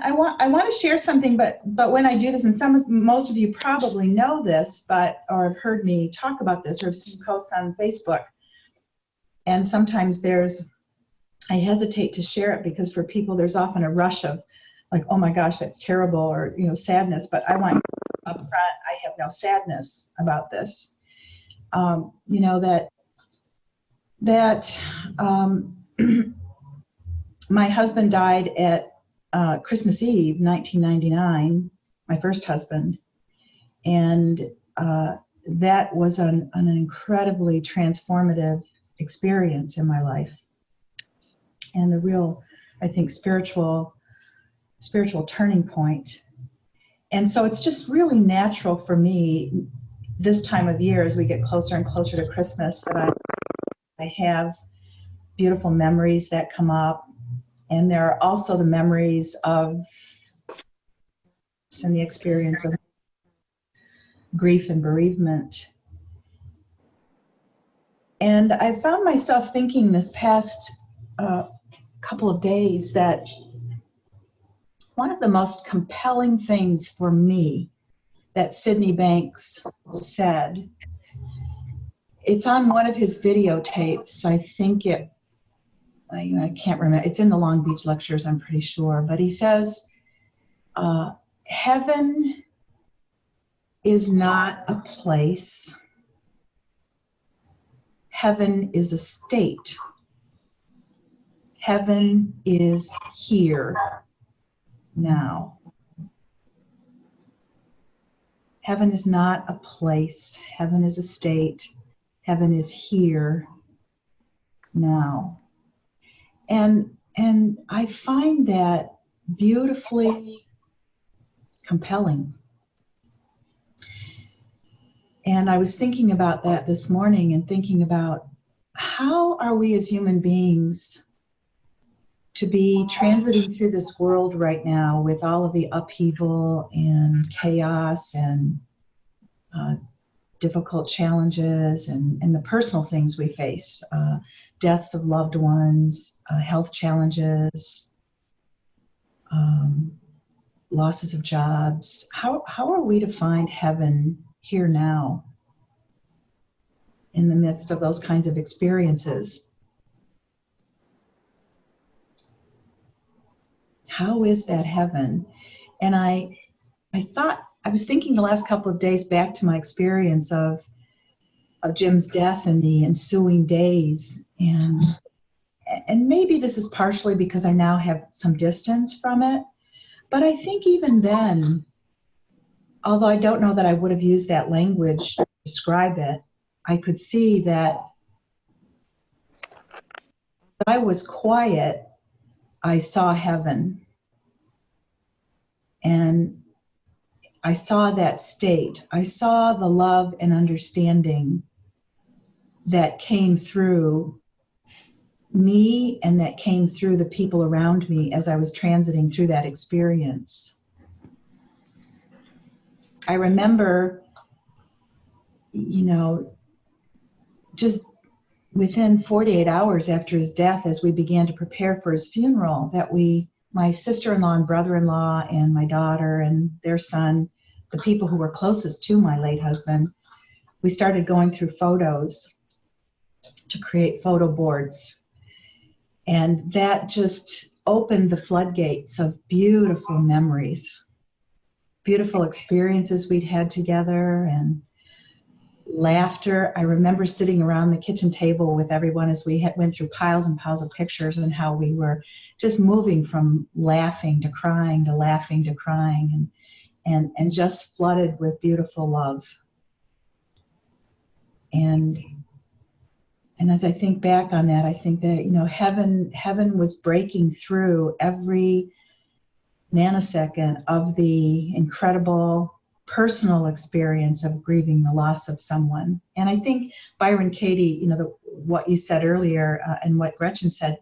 I want to share something, but when I do this, and most of you probably know this, or have heard me talk about this, or have seen posts on Facebook, and sometimes I hesitate to share it because for people there's often a rush of like, oh my gosh, that's terrible, or sadness. But I want up front, I have no sadness about this. That my husband died at Christmas Eve, 1999, my first husband. And that was an incredibly transformative experience in my life. And the real, I think, spiritual turning point. And so it's just really natural for me this time of year, as we get closer and closer to Christmas, that I have beautiful memories that come up. And there are also the memories of and the experience of grief and bereavement. And I found myself thinking this past couple of days that one of the most compelling things for me that Sydney Banks said, it's on one of his videotapes. I think I can't remember. It's in the Long Beach lectures, I'm pretty sure. But he says, heaven is not a place. Heaven is a state. Heaven is here now. Heaven is not a place. Heaven is a state. Heaven is here now. And I find that beautifully compelling. And I was thinking about that this morning, and thinking about how are we as human beings to be transiting through this world right now with all of the upheaval and chaos and difficult challenges and the personal things we face, deaths of loved ones, health challenges, losses of jobs. How are we to find heaven here now in the midst of those kinds of experiences? How is that heaven? And I was thinking the last couple of days back to my experience of Jim's death and the ensuing days, and maybe this is partially because I now have some distance from it, but I think even then, although I don't know that I would have used that language to describe it, I could see that I was quiet, I saw heaven. And I saw that state. I saw the love and understanding that came through me and that came through the people around me as I was transiting through that experience. I remember, just within 48 hours after his death, as we began to prepare for his funeral, that my sister-in-law and brother-in-law and my daughter and their son, the people who were closest to my late husband, we started going through photos to create photo boards. And that just opened the floodgates of beautiful memories, beautiful experiences we'd had together, and laughter. I remember sitting around the kitchen table with everyone as we went through piles and piles of pictures, and how we were just moving from laughing to crying to laughing to crying, and just flooded with beautiful love. And as I think back on that, I think that, heaven was breaking through every nanosecond of the incredible personal experience of grieving the loss of someone. And I think Byron Katie, what you said earlier and what Gretchen said,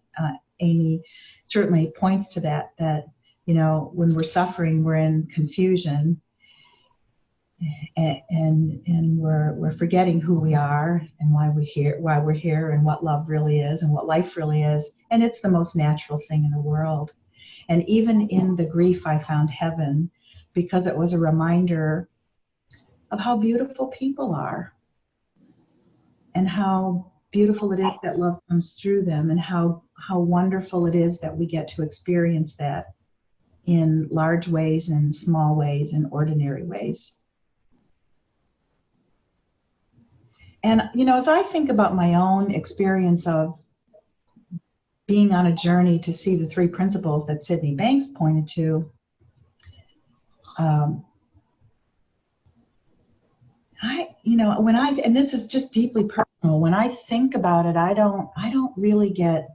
Amy, certainly points to that when we're suffering, we're in confusion, and we're forgetting who we are and why we're here, and what love really is and what life really is. And it's the most natural thing in the world. And even in the grief, I found heaven, because it was a reminder of how beautiful people are, and how beautiful it is that love comes through them, and how wonderful it is that we get to experience that in large ways and small ways and ordinary ways. And, you know, as I think about my own experience of being on a journey to see the three principles that Sydney Banks pointed to, and this is just deeply personal, when I think about it, I don't really get,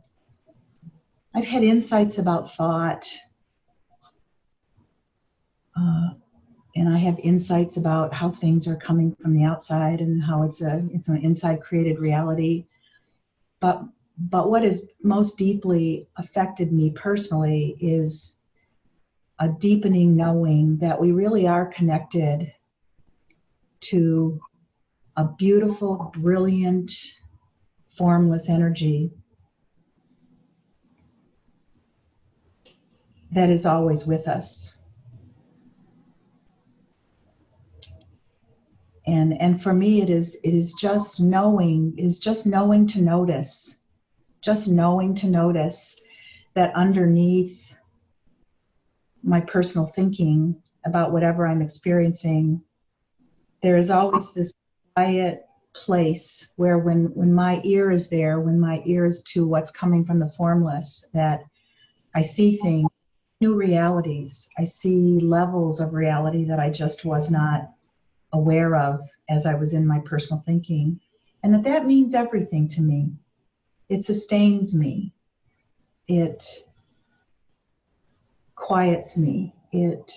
I've had insights about thought, and I have insights about how things are coming from the outside and how it's an inside created reality. But what has most deeply affected me personally is a deepening knowing that we really are connected to a beautiful, brilliant, formless energy that is always with us. And for me, it is just knowing to notice, that underneath my personal thinking about whatever I'm experiencing, there is always this quiet place where when my ear is there, when my ear is to what's coming from the formless, that I see things, new realities. I see levels of reality that I just was not aware of as I was in my personal thinking. And that means everything to me. It sustains me. It quiets me. It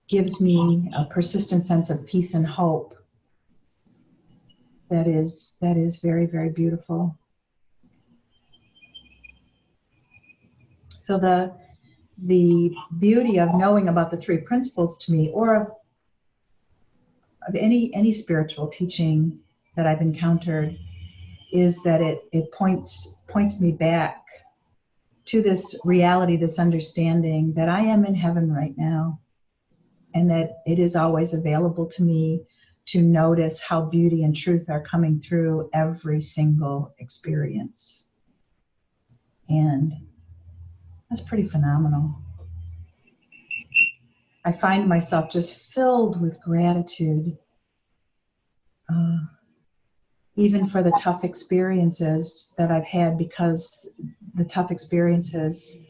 gives me a persistent sense of peace and hope that is very, very beautiful. So the beauty of knowing about the three principles to me, or of any spiritual teaching that I've encountered, is that it points me back to this reality, this understanding that I am in heaven right now, and that it is always available to me to notice how beauty and truth are coming through every single experience. And that's pretty phenomenal. I find myself just filled with gratitude, even for the tough experiences that I've had, because the tough experiences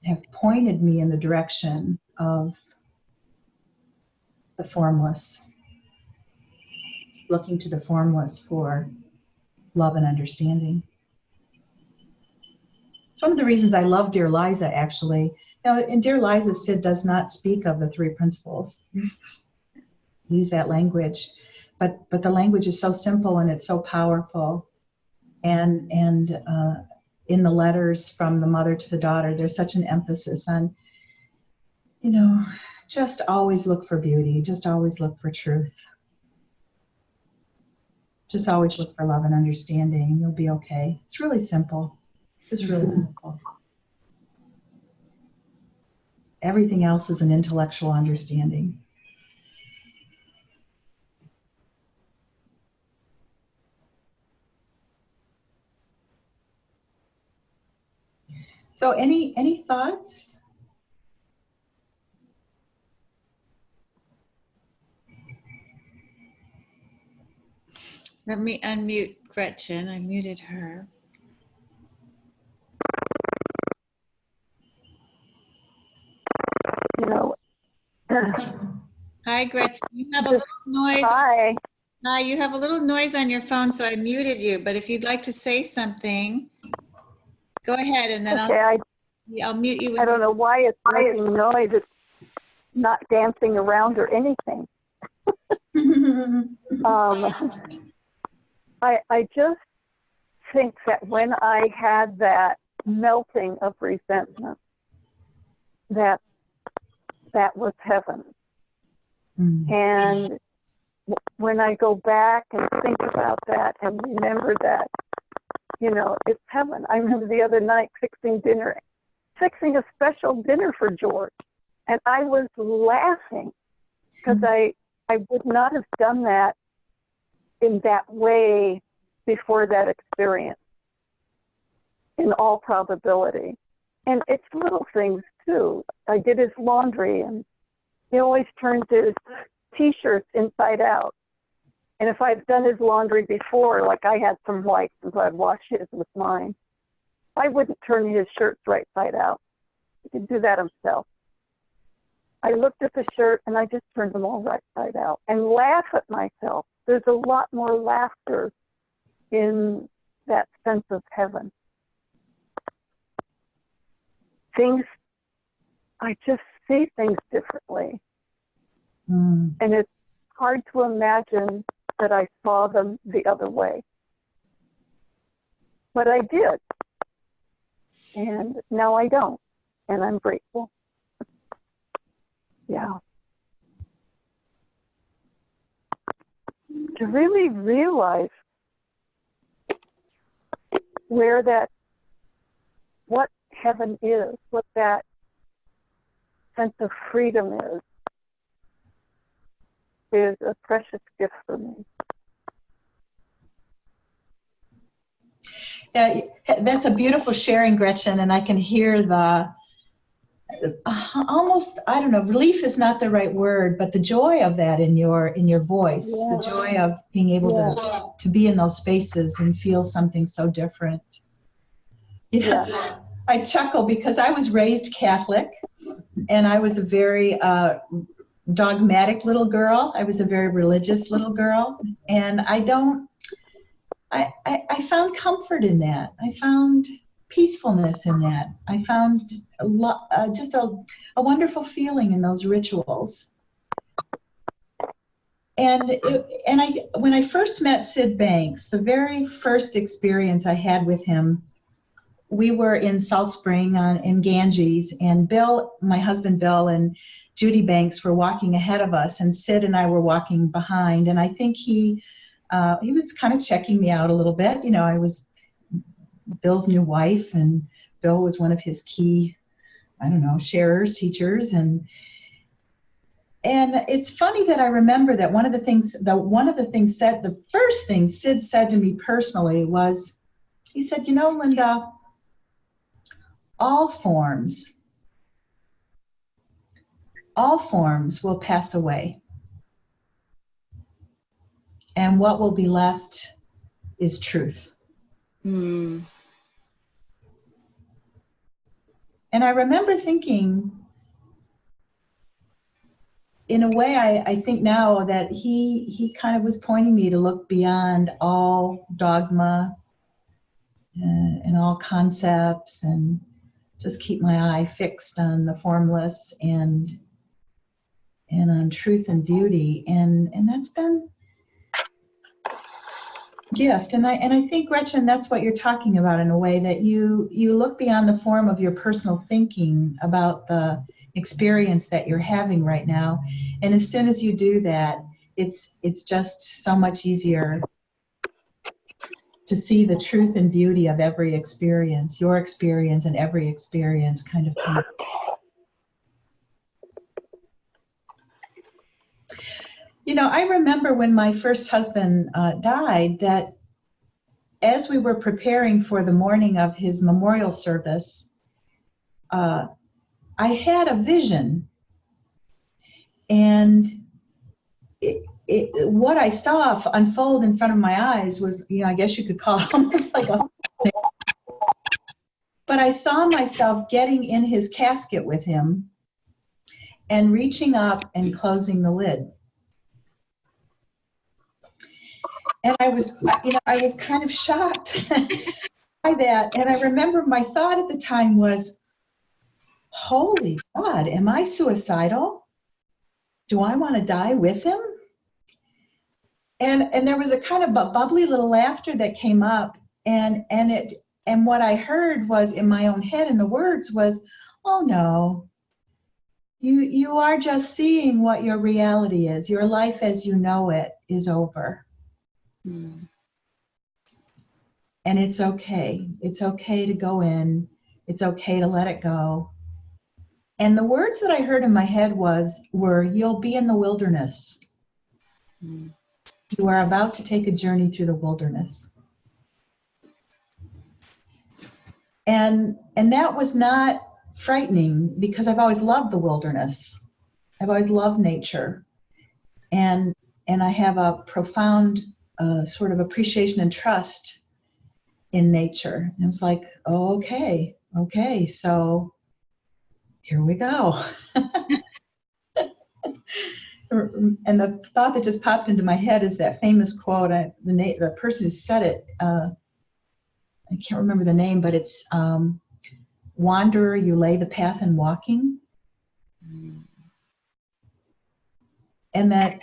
have pointed me in the direction of the formless, looking to the formless for love and understanding. It's one of the reasons I love Dear Liza, actually. Now, in Dear Liza, Sid does not speak of the three principles. Use that language, but the language is so simple and it's so powerful. And in the letters from the mother to the daughter, there's such an emphasis on, just always look for beauty, just always look for truth. Just always look for love and understanding, and you'll be okay. It's really simple. It's really simple. Everything else is an intellectual understanding. So any thoughts? Let me unmute Gretchen. I muted her. Hi, Gretchen. You have a little noise. Hi. Hi, you have a little noise on your phone, so I muted you. But if you'd like to say something, go ahead, and then I'll mute you. I don't know why it's making noise. It's not dancing around or anything. I just think that when I had that melting of resentment, that was heaven. And when I go back and think about that and remember that it's heaven. I remember the other night fixing a special dinner for George. And I was laughing because I would not have done that in that way before that experience, in all probability. And it's little things too. I did his laundry, and he always turns his T-shirts inside out. And if I've done his laundry before, like I had some whites, and so I'd wash his with mine, I wouldn't turn his shirts right side out. He could do that himself. I looked at the shirt and I just turned them all right side out and laugh at myself. There's a lot more laughter in that sense of heaven. I just see things differently. And it's hard to imagine that I saw them the other way. But I did. And now I don't. And I'm grateful. Yeah. To really realize what heaven is, what that sense of freedom is a precious gift for me. Yeah, that's a beautiful sharing, Gretchen, and I can hear the almost, I don't know, relief is not the right word, but the joy of that in your voice, the joy of being able to be in those spaces and feel something so different. I chuckle because I was raised Catholic, and I was a very dogmatic little girl. I was a very religious little girl, and I found comfort in that. I found peacefulness in that. I found just a wonderful feeling in those rituals. And when I first met Sid Banks, the very first experience I had with him, we were in Salt Spring in Ganges, and Bill, my husband Bill, and Judy Banks were walking ahead of us, and Sid and I were walking behind. And I think he was kind of checking me out a little bit. I was Bill's new wife, and Bill was one of his key, sharers, teachers, and it's funny that I remember that the first thing Sid said to me personally was, he said, Linda, all forms will pass away, and what will be left is truth. And I remember thinking, in a way, I think now that he kind of was pointing me to look beyond all dogma and all concepts, and just keep my eye fixed on the formless and on truth and beauty, and that's been a gift. And I think, Gretchen, that's what you're talking about, in a way that you look beyond the form of your personal thinking about the experience that you're having right now, and as soon as you do that, it's just so much easier to see the truth and beauty of every experience, your experience and every experience kind of thing. I remember when my first husband died, that as we were preparing for the morning of his memorial service, I had a vision, and what I saw unfold in front of my eyes was, I guess you could call it almost like but I saw myself getting in his casket with him and reaching up and closing the lid. And I was kind of shocked by that. And I remember my thought at the time was, holy God, am I suicidal? Do I want to die with him? And there was a kind of a bubbly little laughter that came up, and what I heard was, in my own head, and the words was, oh no, you are just seeing what your reality is. Your life as you know it is over. And it's okay. It's okay to go in. It's okay to let it go. And the words that I heard in my head were, you'll be in the wilderness. You are about to take a journey through the wilderness. And that was not frightening because I've always loved the wilderness. I've always loved nature. And I have a profound sort of appreciation and trust in nature. And it's like, oh, okay, so here we go. And the thought that just popped into my head is that famous quote. The person who said it, I can't remember the name, but it's wanderer, you lay the path in walking. And that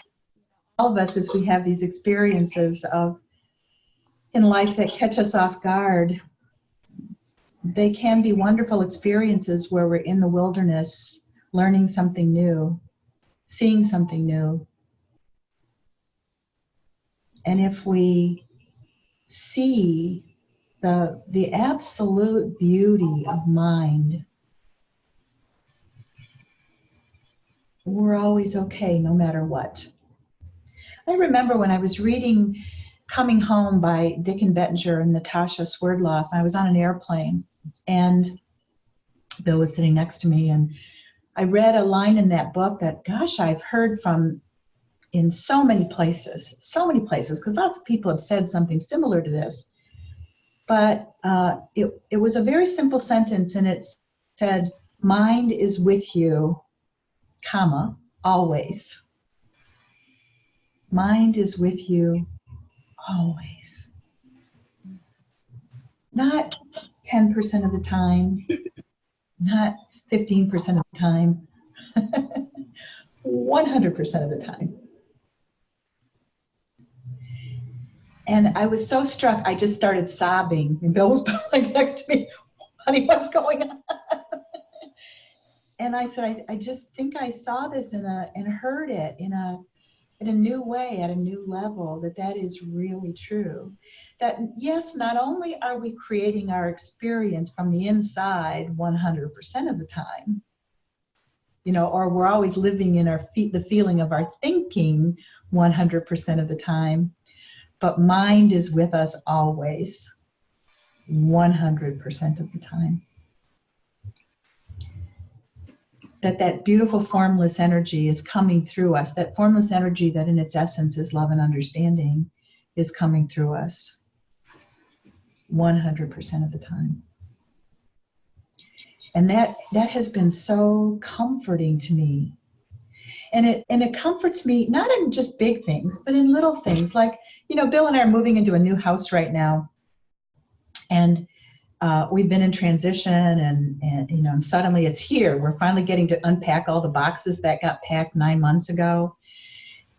all of us, as we have these experiences in life that catch us off guard, they can be wonderful experiences where we're in the wilderness, learning something new, seeing something new. And if we see the absolute beauty of mind, we're always okay no matter what. I remember when I was reading Coming Home by Dickon Bettinger and Natasha Swerdloff, I was on an airplane and Bill was sitting next to me, and I read a line in that book that, gosh, I've heard from in so many places, because lots of people have said something similar to this. But it was a very simple sentence, and it said, mind is with you, comma, always. Mind is with you always. Not 10% of the time, not 15% of the time, 100% of the time. And I was so struck, I just started sobbing. And Bill was like next to me, honey, what's going on? And I said, I just think I saw this and heard it in a new way, at a new level, that is really true. That yes, not only are we creating our experience from the inside 100% of the time, or we're always living in the feeling of our thinking 100% of the time, but mind is with us always 100% of the time. That beautiful formless energy is coming through us. That formless energy that in its essence is love and understanding is coming through us 100% of the time. And that has been so comforting to me. And it comforts me, not in just big things, but in little things. Like, Bill and I are moving into a new house right now. And we've been in transition and suddenly it's here. We're finally getting to unpack all the boxes that got packed 9 months ago.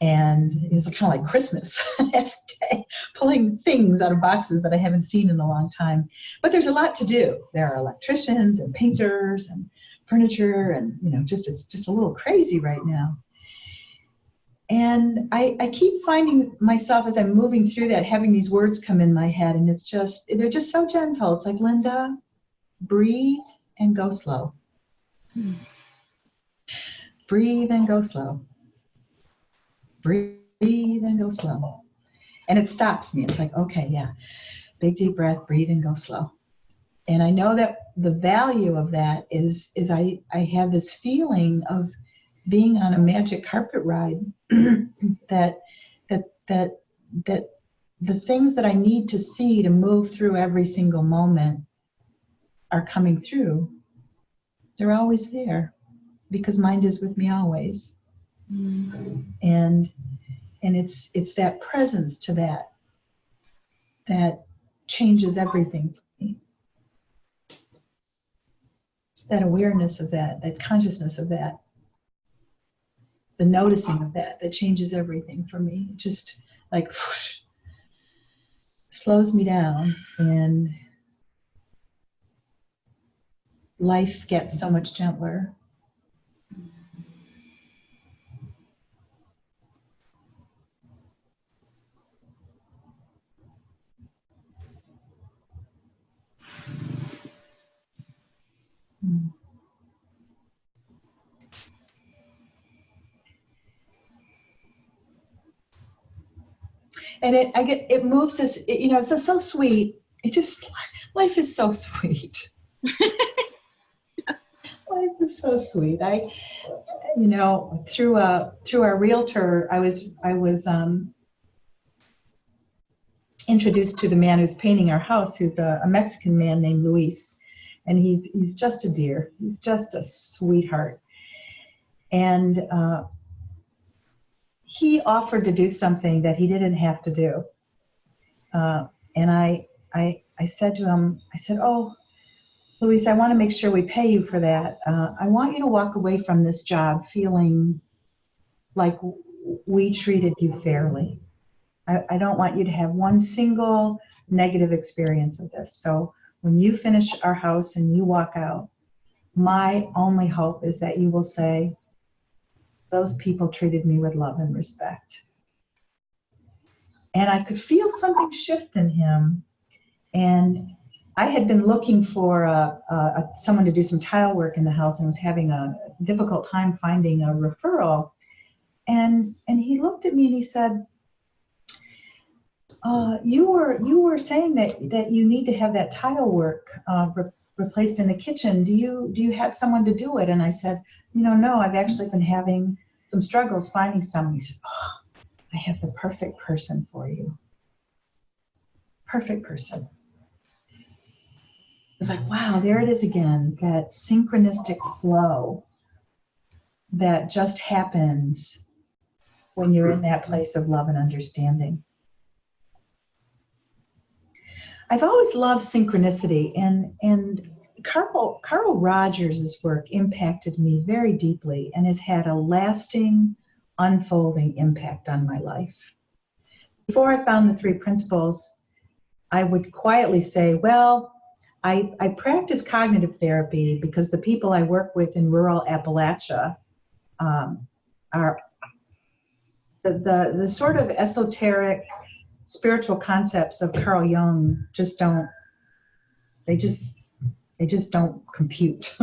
And it was kind of like Christmas every day, pulling things out of boxes that I haven't seen in a long time. But there's a lot to do. There are electricians and painters and furniture and, it's just a little crazy right now. And I keep finding myself as I'm moving through that, having these words come in my head, and they're just so gentle. It's like, Linda, breathe and go slow. Breathe and go slow. Breathe and go slow. And it stops me. It's like, okay, yeah, big deep breath, breathe and go slow. And I know that the value of that is I have this feeling of being on a magic carpet ride, that the things that I need to see to move through every single moment are coming through. They're always there because mind is with me always. And it's that presence to that changes everything for me. That awareness of that consciousness of that, the noticing of that changes everything for me. It just like whoosh, slows me down, and life gets so much gentler. And it moves us, so sweet. It just, life is so sweet. Life is so sweet. Through our realtor, I was introduced to the man who's painting our house, who's a Mexican man named Luis, and he's just a dear. He's just a sweetheart. And he offered to do something that he didn't have to do. And I said to him, "Oh, Luis, I want to make sure we pay you for that. I want you to walk away from this job feeling like we treated you fairly. I don't want you to have one single negative experience of this. So when you finish our house and you walk out, my only hope is that you will say, those people treated me with love and respect." And I could feel something shift in him. And I had been looking for someone to do some tile work in the house and was having a difficult time finding a referral. And he looked at me and he said, you were saying that you need to have that tile work replaced in the kitchen. Do you have someone to do it? And I said, no, I've actually been having some struggles finding someone. He said, oh, I have the perfect person for you. Perfect person. It was like, wow, there it is again, that synchronistic flow that just happens when you're in that place of love and understanding. I've always loved synchronicity, and Carl Rogers' work impacted me very deeply and has had a lasting, unfolding impact on my life. Before I found the 3 principles, I would quietly say, well, I practice cognitive therapy because the people I work with in rural Appalachia are the sort of esoteric spiritual concepts of Carl Jung just don't compute.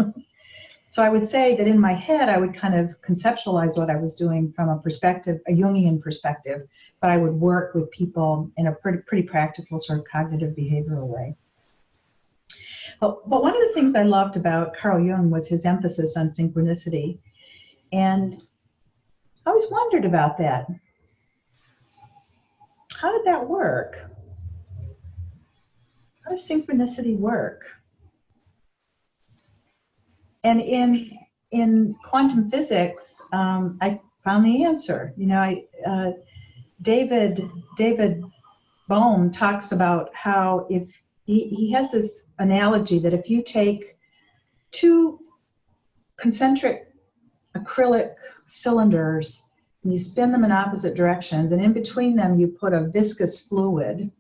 So I would say that in my head, I would kind of conceptualize what I was doing from a Jungian perspective, but I would work with people in a pretty practical sort of cognitive behavioral way. But one of the things I loved about Carl Jung was his emphasis on synchronicity. And I always wondered about that. How did that work? How does synchronicity work? And in quantum physics, I found the answer. David Bohm talks about how if he has this analogy that if you take 2 concentric acrylic cylinders and you spin them in opposite directions, and in between them you put a viscous fluid,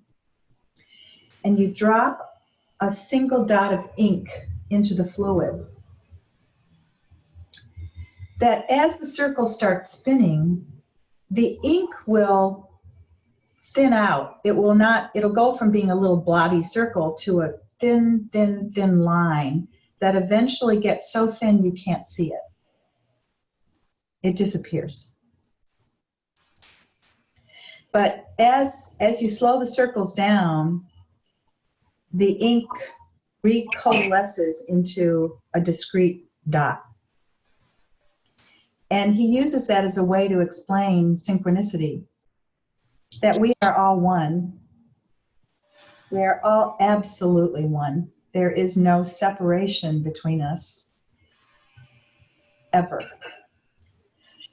and you drop a single dot of ink into the fluid, that as the circle starts spinning, the ink will thin out. It'll go from being a little blobby circle to a thin line that eventually gets so thin you can't see it. It disappears. But as you slow the circles down, the ink recoalesces into a discrete dot. And he uses that as a way to explain synchronicity, that we are all one. We are all absolutely one. There is no separation between us, ever.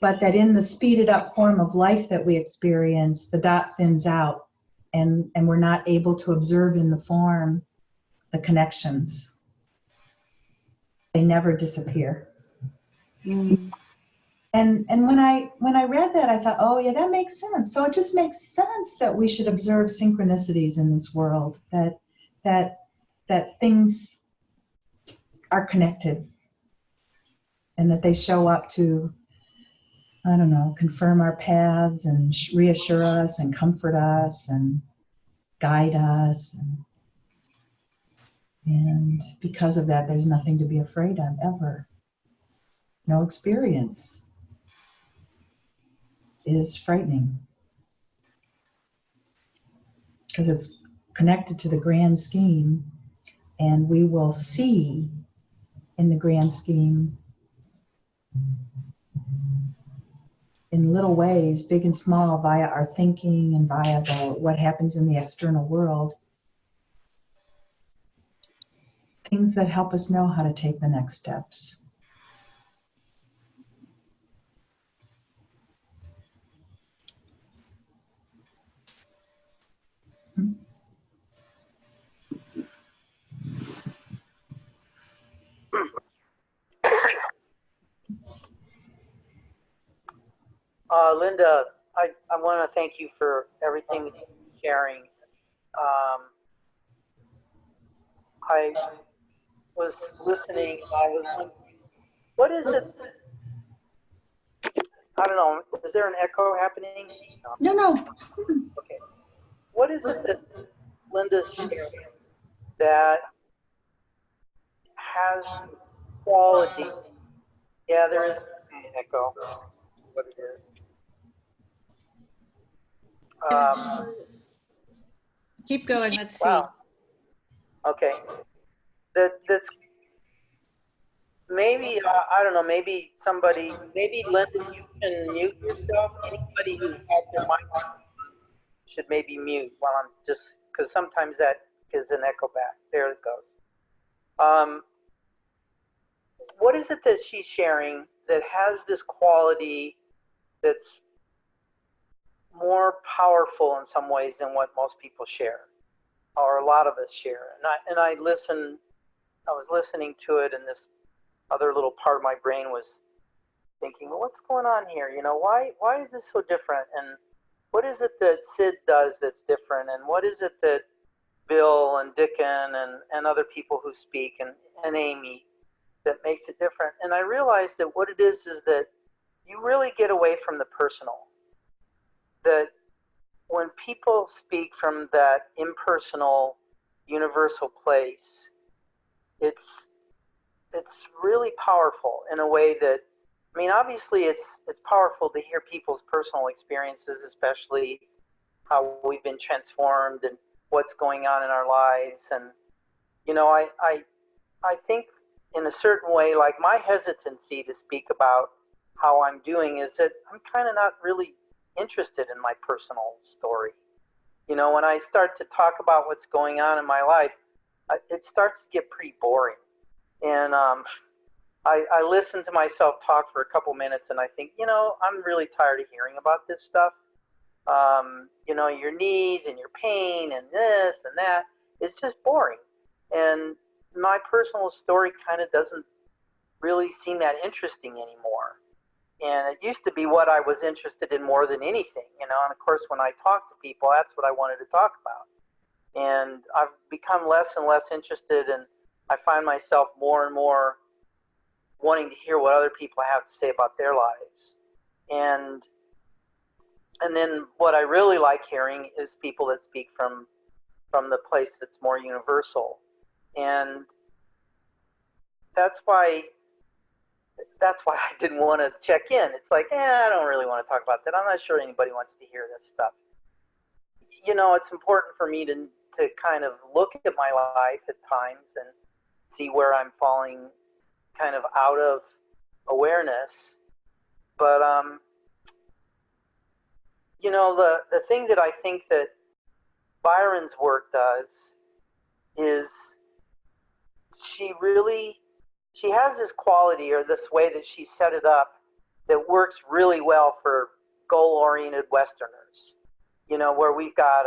But that in the speeded up form of life that we experience, the dot thins out, and we're not able to observe in the form the connections. They never disappear. Mm. And when I read that, I thought, oh yeah, that makes sense. So it just makes sense that we should observe synchronicities in this world, that things are connected, and that they show up to, I don't know, confirm our paths and reassure us and comfort us and guide us. And because of that, there's nothing to be afraid of, ever. No experience is frightening. because it's connected to the grand scheme, and we will see in the grand scheme in little ways, big and small, via our thinking and via what happens in the external world, things that help us know how to take the next steps. Linda, I want to thank you for everything that you're sharing. I was listening. I was wondering, what is it? I don't know. Is there an echo happening? No. Okay. What is it that Linda's sharing that has quality? Yeah, there is an echo. What it is. Keep going. Let's see. Wow. Okay. That's maybe I don't know. Maybe somebody. Maybe Linda, you can mute yourself. Anybody who has their mic on should maybe mute while I'm just, because sometimes that gives an echo back. There it goes. What is it that she's sharing that has this quality that's more powerful in some ways than what most people share, or a lot of us share? And I was listening to it, and this other little part of my brain was thinking, well, what's going on here? You know, why is this so different? And what is it that Sid does that's different? And what is it that Bill and Dickon and other people who speak and Amy that makes it different? And I realized that what it is that you really get away from the personal. That when people speak from that impersonal, universal place, it's really powerful in a way that, I mean, obviously it's powerful to hear people's personal experiences, especially how we've been transformed and what's going on in our lives. And, you know, I think in a certain way, like my hesitancy to speak about how I'm doing is that I'm kind of not really interested in my personal story. You know, when I start to talk about what's going on in my life, it starts to get pretty boring. And I listen to myself talk for a couple minutes, and I think, you know, I'm really tired of hearing about this stuff. You know, your knees and your pain and this and that. It's just boring. And my personal story kind of doesn't really seem that interesting anymore. And it used to be what I was interested in more than anything, you know. And of course, when I talk to people, that's what I wanted to talk about. And I've become less and less interested, and I find myself more and more wanting to hear what other people have to say about their lives. And then what I really like hearing is people that speak from the place that's more universal. And that's why I didn't want to check in. It's like, I don't really want to talk about that. I'm not sure anybody wants to hear this stuff. You know, it's important for me to kind of look at my life at times and see where I'm falling kind of out of awareness. But, you know, the thing that I think that Byron's work does is she has this quality, or this way that she set it up, that works really well for goal-oriented Westerners. You know, where we've got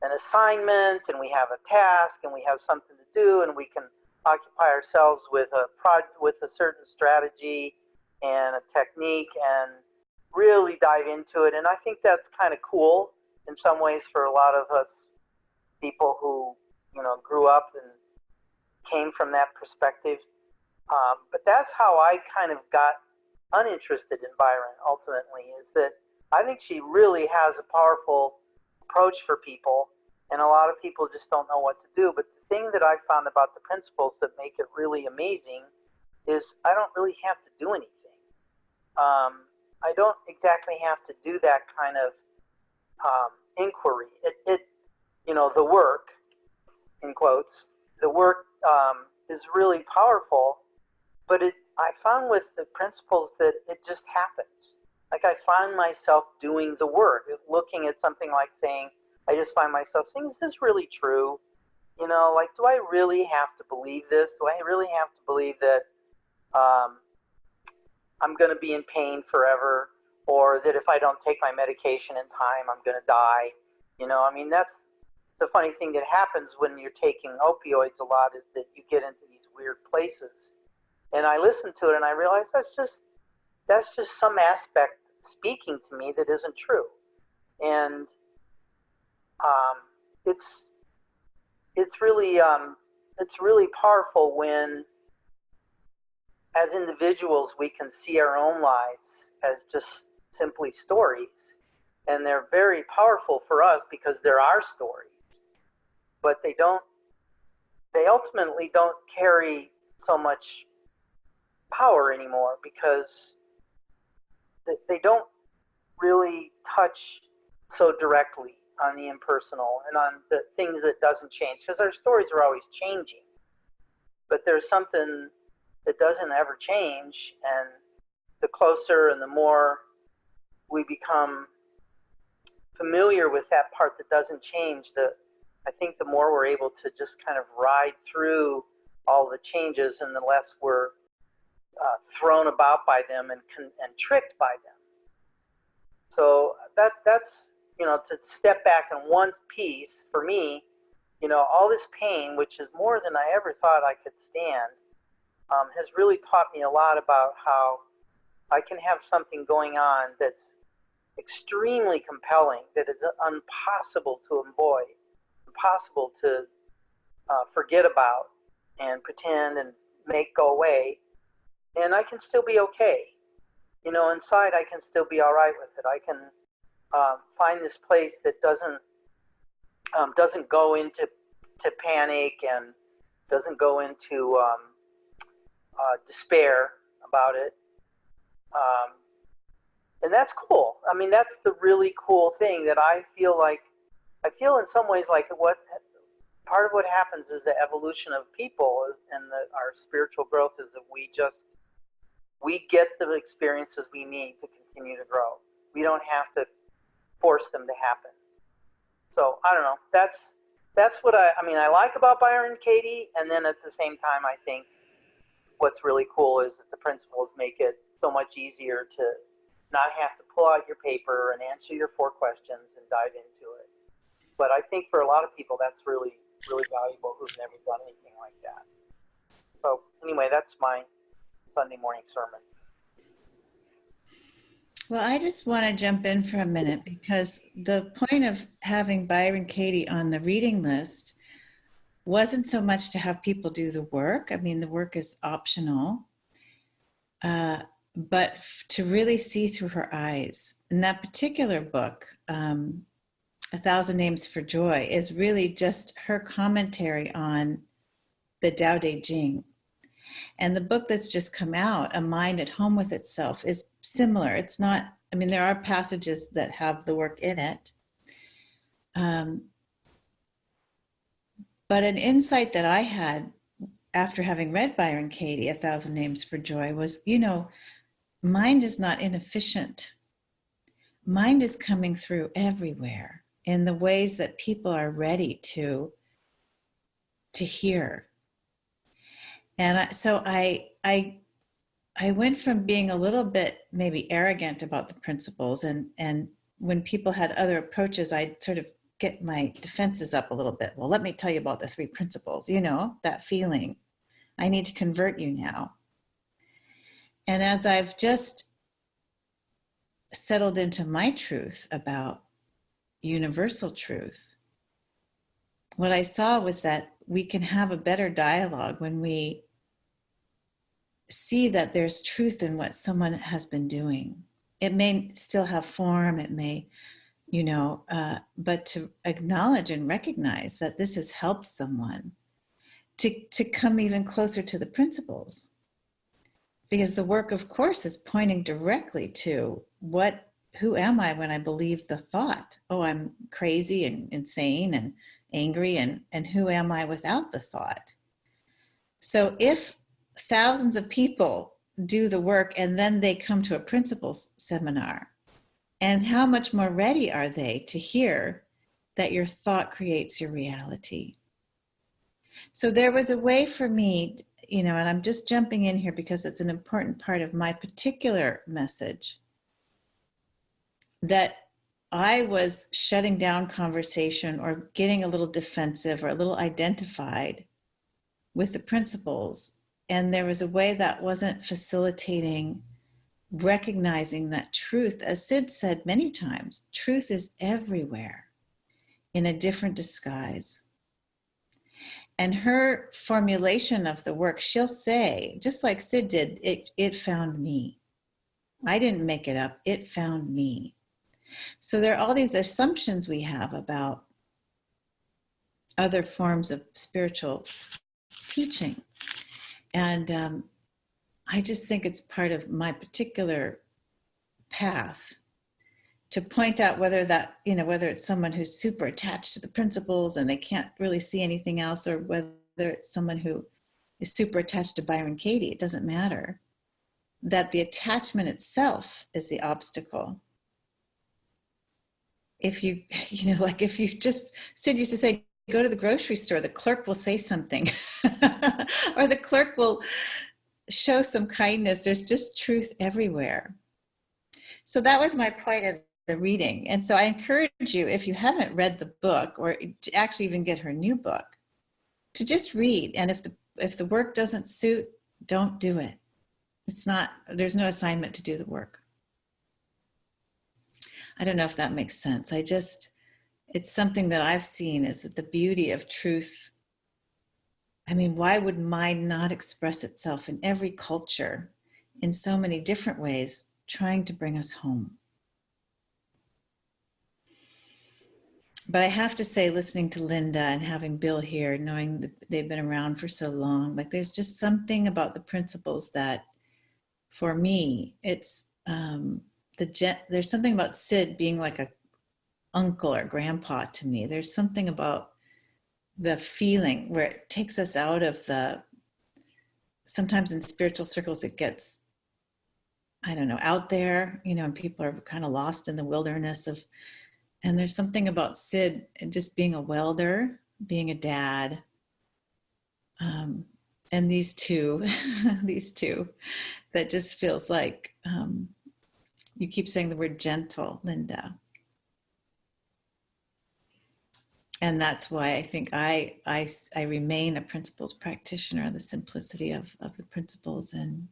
an assignment, and we have a task, and we have something to do, and we can occupy ourselves with a certain strategy and a technique, and really dive into it. And I think that's kind of cool in some ways for a lot of us people who, you know, grew up and came from that perspective. But that's how I kind of got uninterested in Byron ultimately, is that I think she really has a powerful approach for people, and a lot of people just don't know what to do. But the thing that I found about the principles that make it really amazing is I don't really have to do anything. I don't exactly have to do that kind of inquiry. the work, in quotes, the work is really powerful, but I found with the principles that it just happens. Like I find myself doing the work, looking at something like saying, I just find myself saying, is this really true? Like, do I really have to believe this? Do I really have to believe that I'm going to be in pain forever, or that if I don't take my medication in time, I'm going to die? That's the funny thing that happens when you're taking opioids a lot, is that you get into these weird places. And I listened to it and I realized that's just some aspect speaking to me that isn't true. And it's really powerful when, as individuals, we can see our own lives as just simply stories, and they're very powerful for us because they're our stories. But they ultimately don't carry so much power anymore, because they don't really touch so directly on the impersonal and on the things that doesn't change, because our stories are always changing. But there's something that doesn't ever change, and the closer and the more we become familiar with that part that doesn't change, I think the more we're able to just kind of ride through all the changes, and the less we're thrown about by them and tricked by them. So that's to step back in one piece for me, all this pain, which is more than I ever thought I could stand, has really taught me a lot about how I can have something going on that's extremely compelling, that is impossible to avoid, impossible to forget about and pretend and make go away, and I can still be okay. Inside I can still be all right with it. I can find this place that doesn't go into panic and doesn't go into despair about it. And that's cool. That's the really cool thing, that I feel in some ways like part of what happens is the evolution of people and our spiritual growth is that we get the experiences we need to continue to grow. We don't have to force them to happen. So I don't know. That's what I like about Byron Katie, and then at the same time I think what's really cool is that the principles make it so much easier to not have to pull out your paper and answer your 4 questions and dive into it. But I think for a lot of people that's really, really valuable who've never done anything like that. So anyway, that's my Sunday morning sermon. Well, I just want to jump in for a minute, because the point of having Byron Katie on the reading list wasn't so much to have people do the work. The work is optional, but to really see through her eyes. In that particular book, 1,000 Names for Joy, is really just her commentary on the Tao Te Ching. And the book that's just come out, A Mind at Home with Itself, is similar. It's not, there are passages that have the work in it. But an insight that I had after having read Byron Katie, 1,000 Names for Joy, was, mind is not inefficient. Mind is coming through everywhere in the ways that people are ready to hear. And so I went from being a little bit maybe arrogant about the principles, and when people had other approaches, I'd sort of get my defenses up a little bit. Well, let me tell you about the 3 principles, that feeling. I need to convert you now. And as I've just settled into my truth about universal truth, what I saw was that we can have a better dialogue when we see that there's truth in what someone has been doing. It may still have form, it may, but to acknowledge and recognize that this has helped someone to come even closer to the principles. Because the work, of course, is pointing directly to what who am I when I believe the thought? Oh, I'm crazy and insane and angry, and who am I without the thought? So if thousands of people do the work and then they come to a principles seminar, and how much more ready are they to hear that your thought creates your reality? So there was a way for me, and I'm just jumping in here because it's an important part of my particular message, that I was shutting down conversation or getting a little defensive or a little identified with the principles. And there was a way that wasn't facilitating recognizing that truth, as Sid said many times, truth is everywhere in a different disguise. And her formulation of the work, she'll say, just like Sid did, it found me. I didn't make it up, it found me. So there are all these assumptions we have about other forms of spiritual teaching. And I just think it's part of my particular path to point out whether it's someone who's super attached to the principles and they can't really see anything else, or whether it's someone who is super attached to Byron Katie. It doesn't matter. That the attachment itself is the obstacle. If you just, Sid used to say, go to the grocery store, the clerk will say something, or the clerk will show some kindness. There's just truth everywhere. So that was my point of the reading. And so I encourage you, if you haven't read the book, or to actually even get her new book, to just read. And if the work doesn't suit, don't do it. There's no assignment to do the work. I don't know if that makes sense. It's something that I've seen, is that the beauty of truth. I mean, why would mind not express itself in every culture in so many different ways, trying to bring us home? But I have to say, listening to Linda and having Bill here, knowing that they've been around for so long, like there's just something about the principles that, for me, it's there's something about Sid being like a uncle or grandpa to me. There's something about the feeling where it takes us out of sometimes in spiritual circles it gets, I don't know, out there, and people are kind of lost in the wilderness and there's something about Sid just being a welder, being a dad, and these two that just feels like, you keep saying the word gentle, Linda. And that's why I think I remain a principles practitioner, the simplicity of the principles and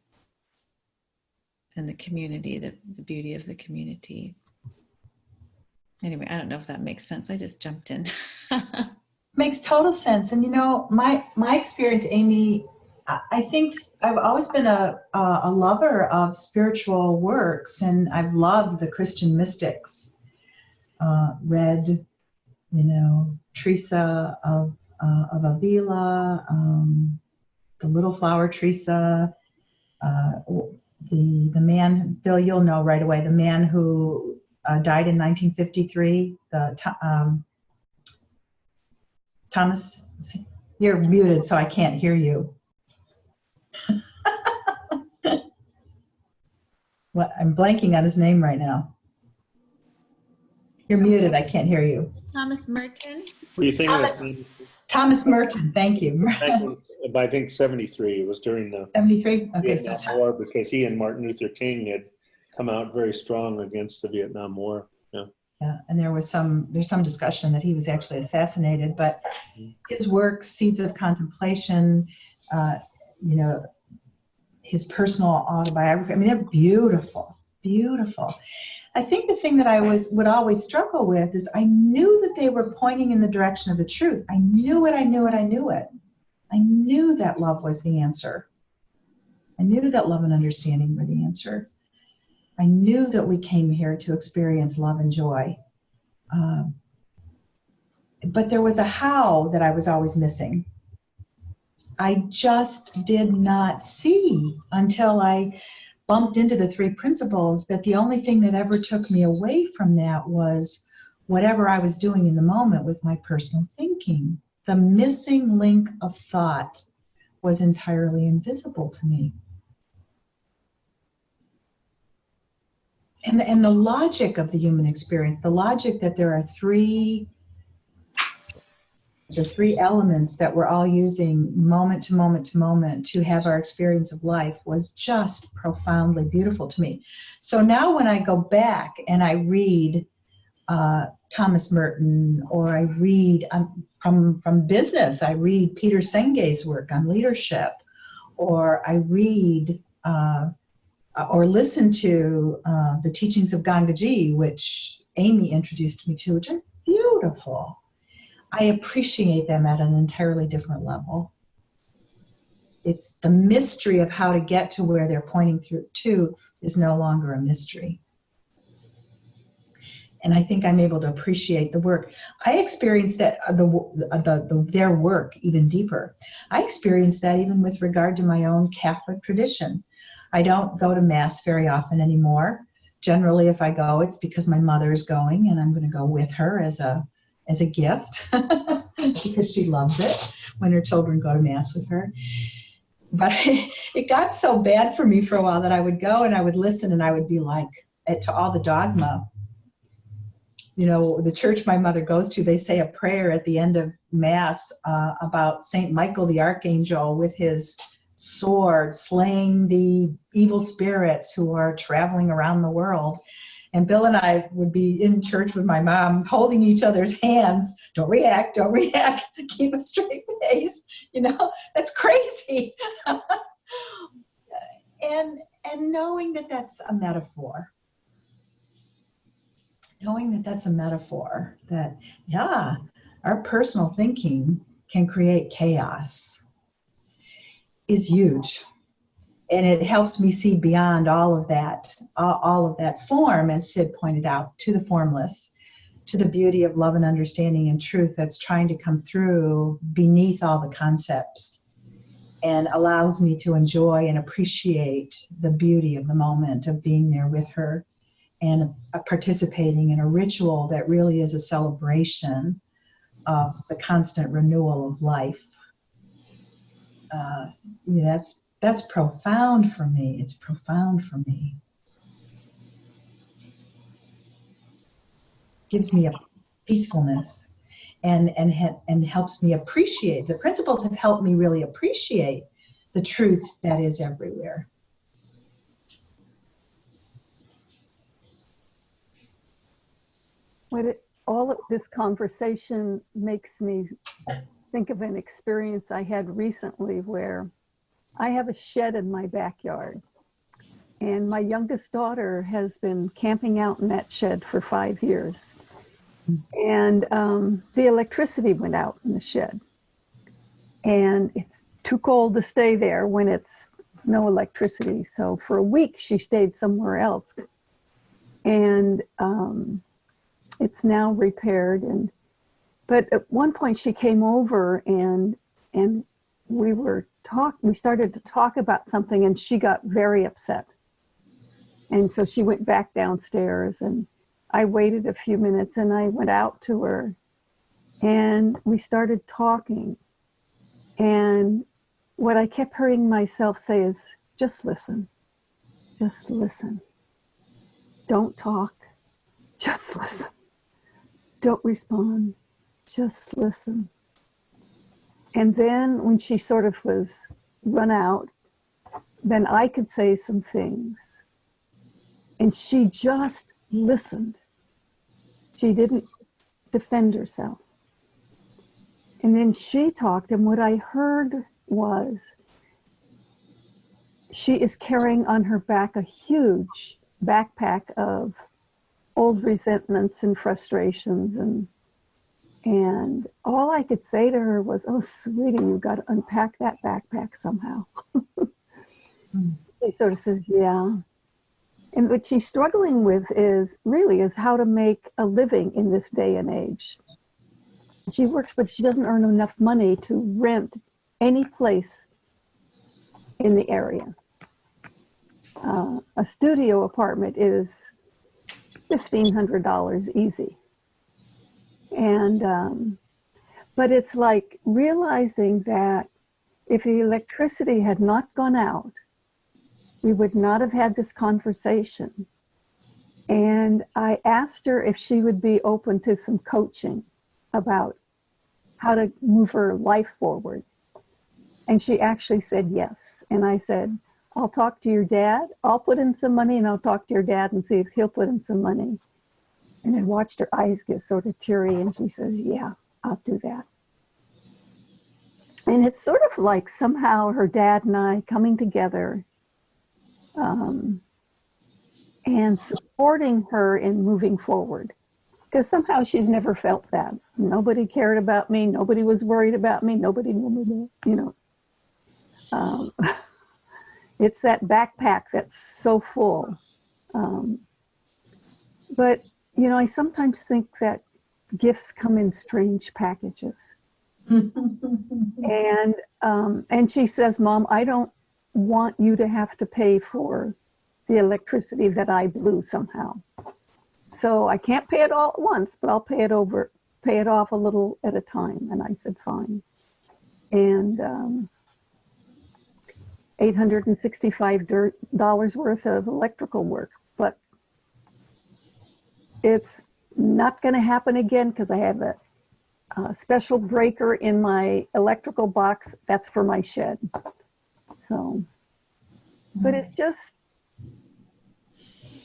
the community, the beauty of the community. Anyway, I don't know if that makes sense. I just jumped in. Makes total sense. And my experience, Amy, I think I've always been a lover of spiritual works, and I've loved the Christian mystics. Read, Teresa of Avila, the Little Flower Teresa, the man, Bill, you'll know right away, the man who died in 1953, Thomas. You're muted, so I can't hear you. What? I'm blanking on his name right now. You're muted. I can't hear you. Thomas Merton. Were you thinking Thomas Merton. Thank you. I think 73. It was during the 73. Okay, Vietnam War, because he and Martin Luther King had come out very strong against the Vietnam War. Yeah, and there's some discussion that he was actually assassinated, but his work, Seeds of Contemplation, his personal autobiography, I mean, they're beautiful, beautiful. I think the thing that I would always struggle with is I knew that they were pointing in the direction of the truth. I knew it, I knew it, I knew it. I knew that love was the answer. I knew that love and understanding were the answer. I knew that we came here to experience love and joy. But there was a how that I was always missing. I just did not see until I bumped into the three principles, that the only thing that ever took me away from that was whatever I was doing in the moment with my personal thinking. The missing link of thought was entirely invisible to me. And the logic of the human experience, the logic that there are three elements that we're all using moment to moment to moment to have our experience of life, was just profoundly beautiful to me. So now when I go back and I read Thomas Merton, or I read from business, I read Peter Senge's work on leadership, or I read or listen to the teachings of Gangaji, which Amy introduced me to, which are beautiful. I appreciate them at an entirely different level. It's the mystery of how to get to where they're pointing through to is no longer a mystery. And I think I'm able to appreciate the work. I experienced that their work even deeper. I experienced that even with regard to my own Catholic tradition. I don't go to Mass very often anymore. Generally, if I go, it's because my mother is going, and I'm going to go with her as a gift because she loves it when her children go to Mass with her. But it got so bad for me for a while that I would go and I would listen, and I would be like, to all the dogma. You know, the church my mother goes to, they say a prayer at the end of Mass about Saint Michael the Archangel with his sword slaying the evil spirits who are traveling around the world. And Bill and I would be in church with my mom holding each other's hands. Don't react, keep a straight face. You know, that's crazy. and knowing that that's a metaphor. Knowing that that's a metaphor, that, yeah, our personal thinking can create chaos is huge. And it helps me see beyond all of that form, as Sid pointed out, to the formless, to the beauty of love and understanding and truth that's trying to come through beneath all the concepts, and allows me to enjoy and appreciate the beauty of the moment of being there with her and participating in a ritual that really is a celebration of the constant renewal of life. That's profound for me. It's profound for me. Gives me a peacefulness and helps me appreciate. The principles have helped me really appreciate the truth that is everywhere. All of this conversation makes me think of an experience I had recently where I have a shed in my backyard, and my youngest daughter has been camping out in that shed for 5 years. And the electricity went out in the shed, and it's too cold to stay there when it's no electricity. So for a week she stayed somewhere else, and it's now repaired. But at one point she came over and we started to talk about something, and she got very upset. And so she went back downstairs, and I waited a few minutes, and I went out to her, and we started talking. And what I kept hearing myself say is, just listen, just listen. Don't talk, just listen. Don't respond, just listen. And then when she sort of was run out, then I could say some things. And she just listened. She didn't defend herself. And then she talked, and what I heard was, she is carrying on her back a huge backpack of old resentments and frustrations, and all I could say to her was, oh, sweetie, you got to unpack that backpack somehow. She sort of says, yeah. And what she's struggling with is how to make a living in this day and age. She works, but she doesn't earn enough money to rent any place in the area. a studio apartment is $1,500 easy. And, but it's like realizing that if the electricity had not gone out, we would not have had this conversation. And I asked her if she would be open to some coaching about how to move her life forward. And she actually said yes. And I said, I'll talk to your dad. I'll put in some money and I'll talk to your dad and see if he'll put in some money. And I watched her eyes get sort of teary and she says, yeah, I'll do that. And it's sort of like somehow her dad and I coming together and supporting her in moving forward. Because somehow she's never felt that. Nobody cared about me. Nobody was worried about me. Nobody knew me, you know. It's that backpack that's so full. But, you know, I sometimes think that gifts come in strange packages. And she says, Mom, I don't want you to have to pay for the electricity that I blew somehow. So I can't pay it all at once, but I'll pay it off a little at a time. And I said, fine. And $865 worth of electrical work, but it's not going to happen again because I have a special breaker in my electrical box. That's for my shed. So, but it's just,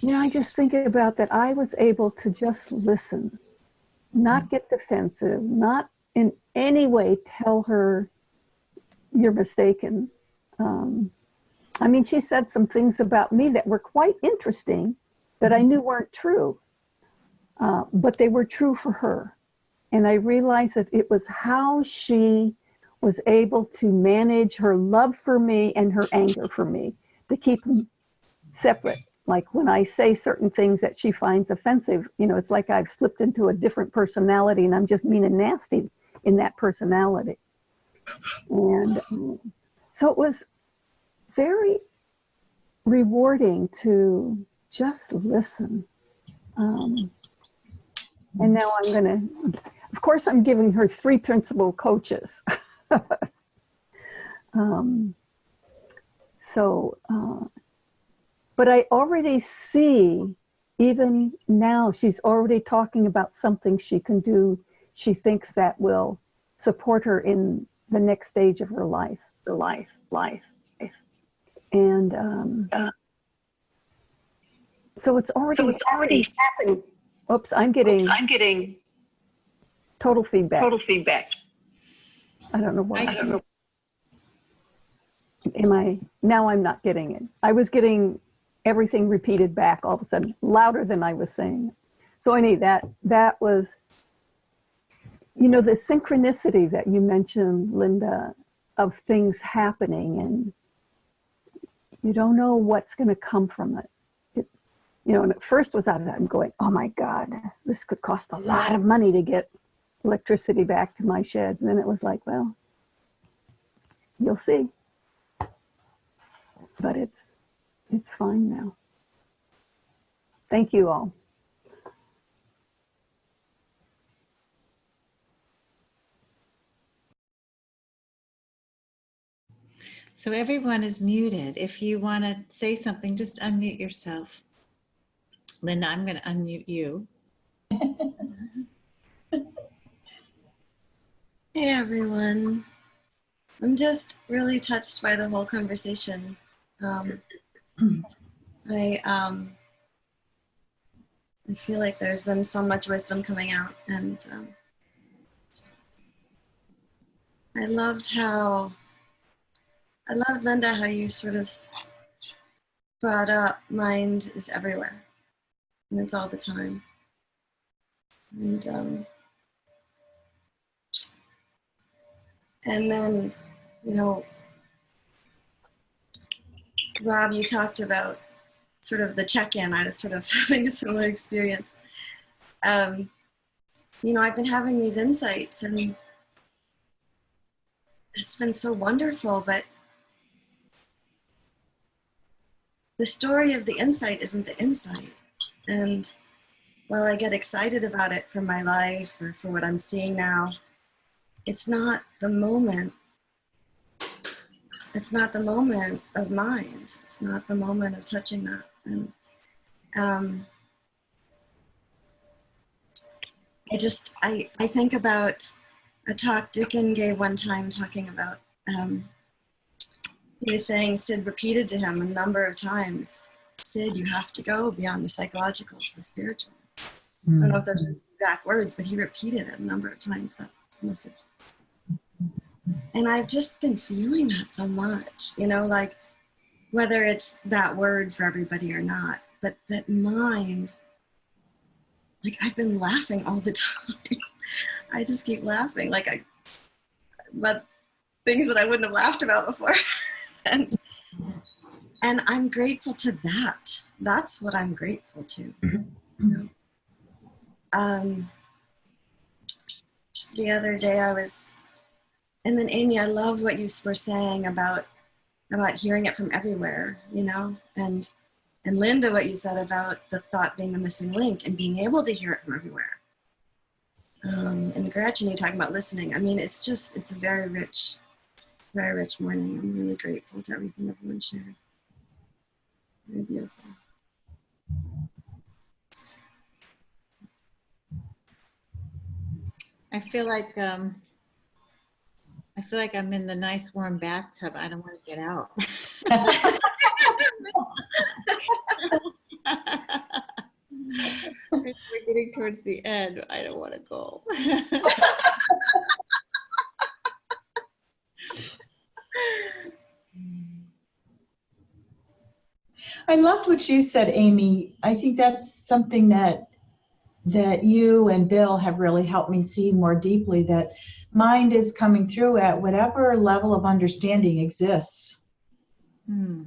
you know, I just think about that. I was able to just listen, not get defensive, not in any way tell her you're mistaken. I mean, she said some things about me that were quite interesting that I knew weren't true, but they were true for her. And I realized that it was how she was able to manage her love for me and her anger for me, to keep them separate. Like when I say certain things that she finds offensive, you know, it's like I've slipped into a different personality and I'm just mean and nasty in that personality. And so it was very rewarding to just listen. And now I'm going to, of course, I'm giving her 3 principal coaches. But I already see, even now, she's already talking about something she can do. She thinks that will support her in the next stage of her life, And so it's already happening. Oops, I'm getting total feedback. I don't know why. Now I'm not getting it. I was getting everything repeated back all of a sudden, louder than I was saying. So anyway, that was, you know, the synchronicity that you mentioned, Linda, of things happening, and you don't know what's going to come from it. You know, and at first I'm going, oh my God, this could cost a lot of money to get electricity back to my shed. And then it was like, well, you'll see. But it's fine now. Thank you all. So everyone is muted. If you want to say something, just unmute yourself. Linda, I'm going to unmute you. Hey everyone. I'm just really touched by the whole conversation. I feel like there's been so much wisdom coming out, and I loved Linda, how you sort of brought up mind is everywhere, and it's all the time. And then, you know, Rob, you talked about sort of the check-in. I was sort of having a similar experience. You know, I've been having these insights and it's been so wonderful, but the story of the insight isn't the insight. And while I get excited about it for my life or for what I'm seeing now, it's not the moment. It's not the moment of mind. It's not the moment of touching that. And I think about a talk Dickon gave one time talking about, he was saying Sid repeated to him a number of times, Sid, you have to go beyond the psychological to the spiritual. I don't know if those are his exact words, but he repeated it a number of times, that message. And I've just been feeling that so much, you know, like whether it's that word for everybody or not, but that mind, like I've been laughing all the time. I just keep laughing, like about things that I wouldn't have laughed about before. and I'm grateful to that. That's what I'm grateful to. You know? The other day and then Amy, I love what you were saying about hearing it from everywhere, you know, and Linda, what you said about the thought being the missing link and being able to hear it from everywhere. And Gretchen, you talking about listening. I mean, it's a very rich morning. I'm really grateful to everything everyone shared. Very beautiful. I feel like I'm in the nice warm bathtub. I don't want to get out. We're getting towards the end. I don't want to go. I loved what you said, Amy. I think that's something that you and Bill have really helped me see more deeply, that mind is coming through at whatever level of understanding exists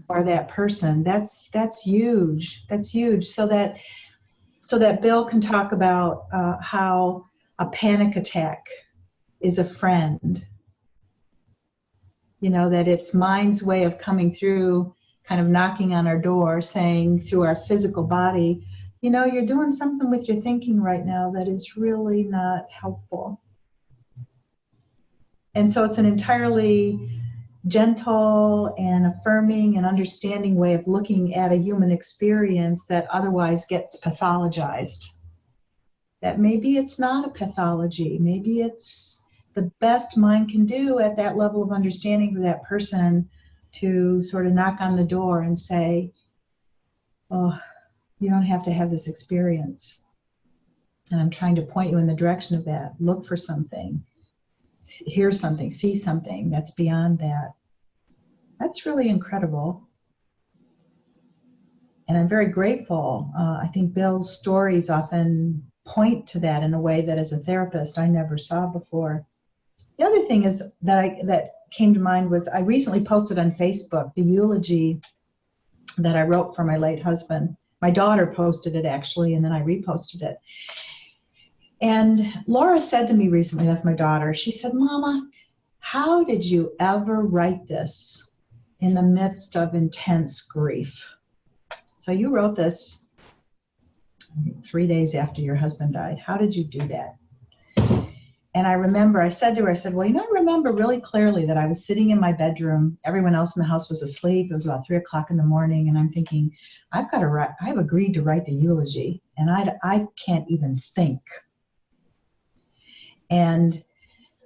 for that person. That's huge. That's huge. So that Bill can talk about how a panic attack is a friend. You know, that it's mind's way of coming through, kind of knocking on our door, saying through our physical body, you know, you're doing something with your thinking right now that is really not helpful. And so it's an entirely gentle and affirming and understanding way of looking at a human experience that otherwise gets pathologized. That maybe it's not a pathology. Maybe it's the best mind can do at that level of understanding for that person to sort of knock on the door and say, oh, you don't have to have this experience. And I'm trying to point you in the direction of that. Look for something. Hear something, see something that's beyond that. That's really incredible. And I'm very grateful. I think Bill's stories often point to that in a way that as a therapist I never saw before. The other thing is that came to mind was I recently posted on Facebook the eulogy that I wrote for my late husband. My daughter posted it actually, and then I reposted it. And Laura said to me recently, that's my daughter, she said, Mama, how did you ever write this in the midst of intense grief? So you wrote this 3 days after your husband died. How did you do that? And I remember, I said to her, well, you know, I remember really clearly that I was sitting in my bedroom. Everyone else in the house was asleep. It was about 3 o'clock in the morning. And I'm thinking, I've agreed to write the eulogy. And I can't even think. And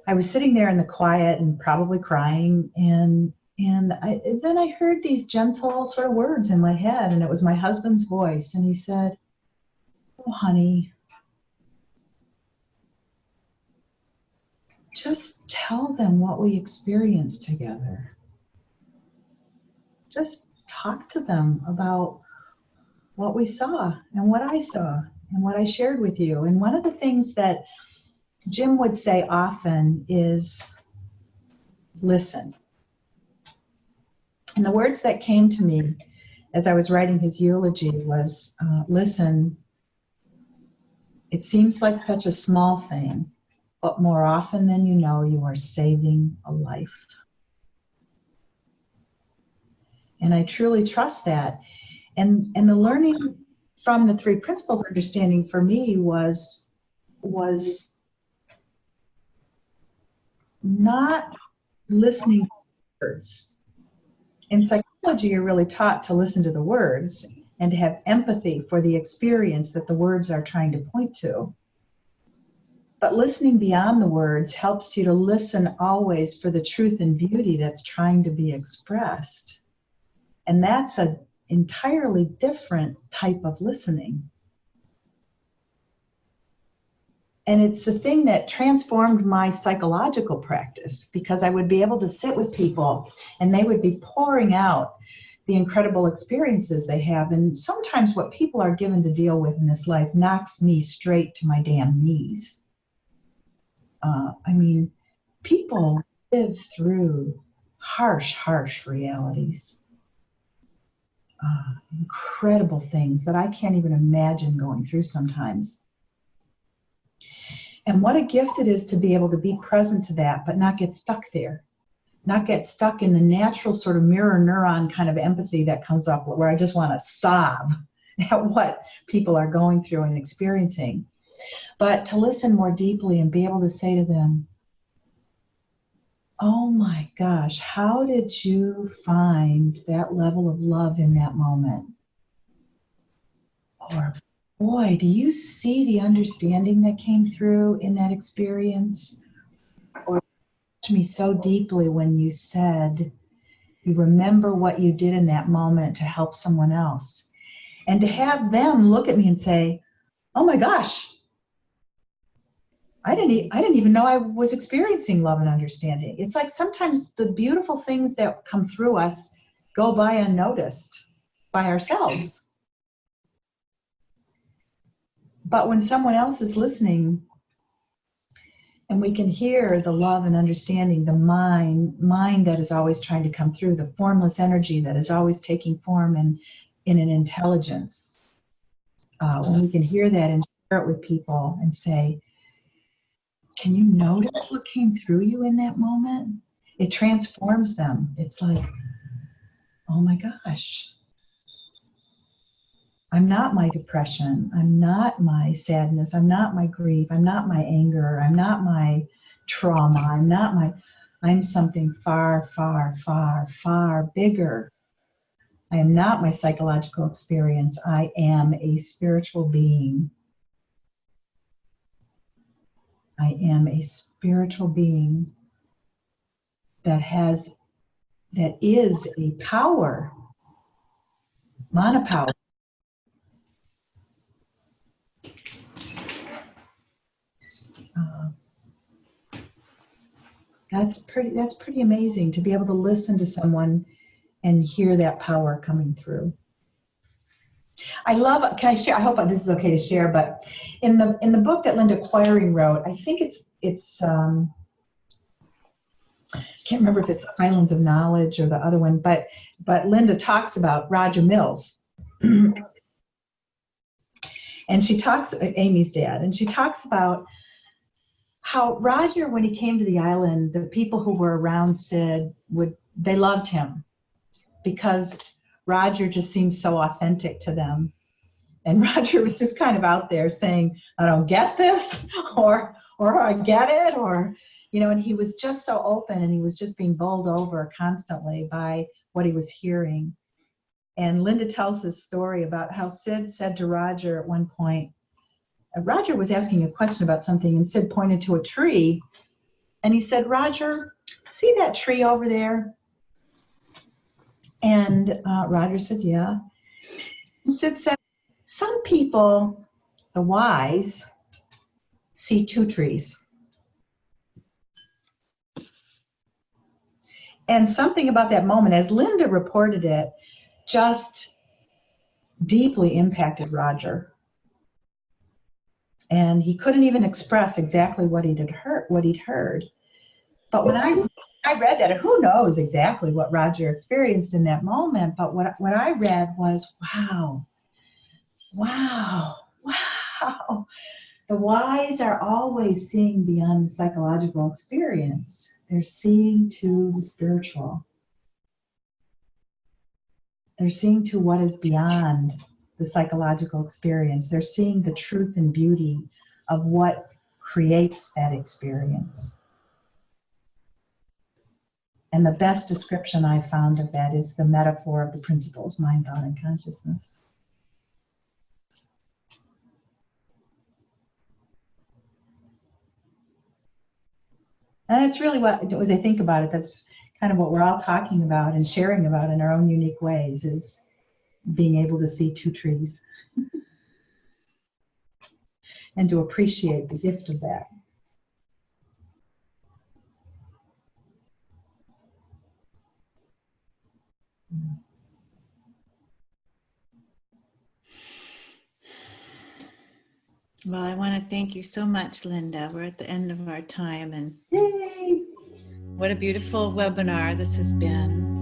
I was sitting there in the quiet and probably crying. And then I heard these gentle sort of words in my head. And it was my husband's voice. And he said, oh, honey, just tell them what we experienced together. Just talk to them about what we saw and what I saw and what I shared with you. And one of the things that Jim would say often is listen. And the words that came to me as I was writing his eulogy was, listen, it seems like such a small thing, but more often than you know, you are saving a life. And I truly trust that. And the learning from the three principles understanding for me was not listening to words. In psychology, you're really taught to listen to the words and to have empathy for the experience that the words are trying to point to. But listening beyond the words helps you to listen always for the truth and beauty that's trying to be expressed. And that's an entirely different type of listening. And it's the thing that transformed my psychological practice, because I would be able to sit with people and they would be pouring out the incredible experiences they have. And sometimes what people are given to deal with in this life knocks me straight to my damn knees. I mean, people live through harsh realities. Incredible things that I can't even imagine going through sometimes. And what a gift it is to be able to be present to that, but not get stuck there. Not get stuck in the natural sort of mirror neuron kind of empathy that comes up where I just want to sob at what people are going through and experiencing. But to listen more deeply and be able to say to them, oh my gosh, how did you find that level of love in that moment? Or, boy, do you see the understanding that came through in that experience? Or it touched me so deeply when you said, you remember what you did in that moment to help someone else. And to have them look at me and say, oh my gosh, I didn't even know I was experiencing love and understanding. It's like sometimes the beautiful things that come through us go by unnoticed by ourselves. But when someone else is listening and we can hear the love and understanding, the mind that is always trying to come through, the formless energy that is always taking form in an intelligence, when we can hear that and share it with people and say, can you notice what came through you in that moment? It transforms them. It's like, oh my gosh, I'm not my depression. I'm not my sadness. I'm not my grief. I'm not my anger. I'm not my trauma. I'm something far, far, far, far bigger. I am not my psychological experience. I am a spiritual being. I am a spiritual being that is a power, monopower. That's pretty amazing to be able to listen to someone and hear that power coming through. Can I share? I hope this is okay to share, but in the book that Linda Quiring wrote, I think it's I can't remember if it's Islands of Knowledge or the other one, but Linda talks about Roger Mills. And she talks, Amy's dad, and she talks about how Roger, when he came to the island, the people who were around Sid, they loved him because Roger just seemed so authentic to them. And Roger was just kind of out there saying, I don't get this, or I get it, or, and he was just so open and he was just being bowled over constantly by what he was hearing. And Linda tells this story about how Sid said to Roger at one point, Roger was asking a question about something and Sid pointed to a tree and he said, Roger, see that tree over there? And Roger said, yeah. Sid said, some people, the wise, see two trees. And something about that moment, as Linda reported it, just deeply impacted Roger. And he couldn't even express exactly what he'd heard. But when I read that, and who knows exactly what Roger experienced in that moment, but what I read was, wow. The wise are always seeing beyond the psychological experience. They're seeing to the spiritual. They're seeing to what is beyond the psychological experience. They're seeing the truth and beauty of what creates that experience. And the best description I found of that is the metaphor of the principles, mind, thought, and consciousness. And that's really what, as I think about it, that's kind of what we're all talking about and sharing about in our own unique ways, is being able to see two trees and to appreciate the gift of that. Well, I want to thank you so much, Linda. We're at the end of our time, and Yay! what a beautiful webinar this has been.